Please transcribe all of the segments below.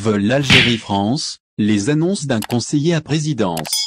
vol Algérie-France, les annonces d'un conseiller à présidence.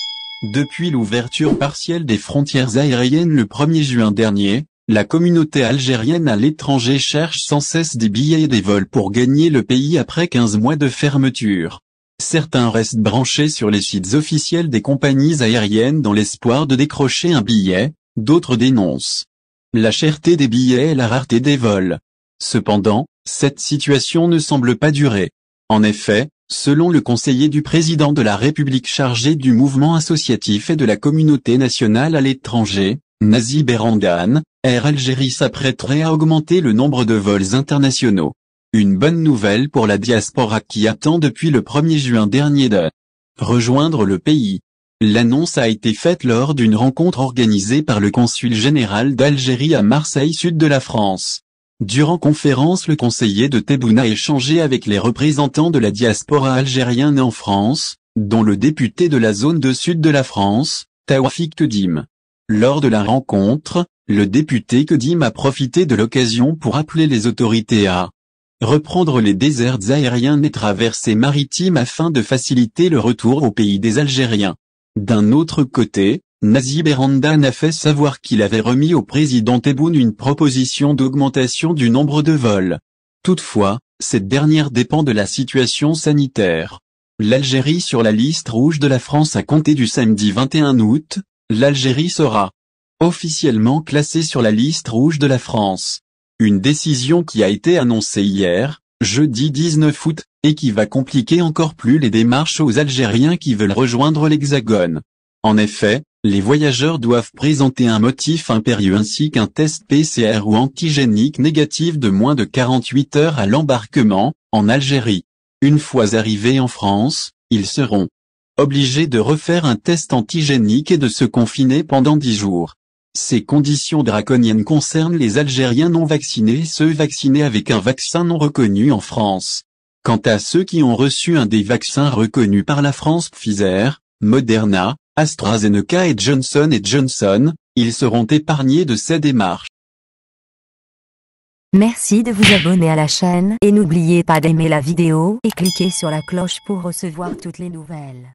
Depuis l'ouverture partielle des frontières aériennes le 1er juin dernier, la communauté algérienne à l'étranger cherche sans cesse des billets et des vols pour gagner le pays après 15 mois de fermeture. Certains restent branchés sur les sites officiels des compagnies aériennes dans l'espoir de décrocher un billet, d'autres dénoncent la cherté des billets et la rareté des vols. Cependant, cette situation ne semble pas durer. En effet, selon le conseiller du président de la République chargé du mouvement associatif et de la communauté nationale à l'étranger, Nazi Berandane, Air Algérie s'apprêterait à augmenter le nombre de vols internationaux. Une bonne nouvelle pour la diaspora qui attend depuis le 1er juin dernier de rejoindre le pays. L'annonce a été faite lors d'une rencontre organisée par le consul général d'Algérie à Marseille, sud de la France. Durant conférence, le conseiller de Tebboune a échangé avec les représentants de la diaspora algérienne en France, dont le député de la zone de sud de la France, Tawfik Kedim. Lors de la rencontre, le député Kedim a profité de l'occasion pour appeler les autorités à reprendre les dessertes aériennes et traversées maritimes afin de faciliter le retour au pays des Algériens. D'un autre côté, Nazi Berandane a fait savoir qu'il avait remis au président Tebboune une proposition d'augmentation du nombre de vols. Toutefois, cette dernière dépend de la situation sanitaire. L'Algérie sur la liste rouge de la France à compter du samedi 21 août, l'Algérie sera officiellement classée sur la liste rouge de la France. Une décision qui a été annoncée hier, jeudi 19 août, et qui va compliquer encore plus les démarches aux Algériens qui veulent rejoindre l'Hexagone. En effet, les voyageurs doivent présenter un motif impérieux ainsi qu'un test PCR ou antigénique négatif de moins de 48 heures à l'embarquement, en Algérie. Une fois arrivés en France, ils seront obligés de refaire un test antigénique et de se confiner pendant 10 jours. Ces conditions draconiennes concernent les Algériens non vaccinés et ceux vaccinés avec un vaccin non reconnu en France. Quant à ceux qui ont reçu un des vaccins reconnus par la France Pfizer, Moderna, AstraZeneca et Johnson & Johnson, ils seront épargnés de ces démarches. Merci de vous abonner à la chaîne et n'oubliez pas d'aimer la vidéo et cliquer sur la cloche pour recevoir toutes les nouvelles.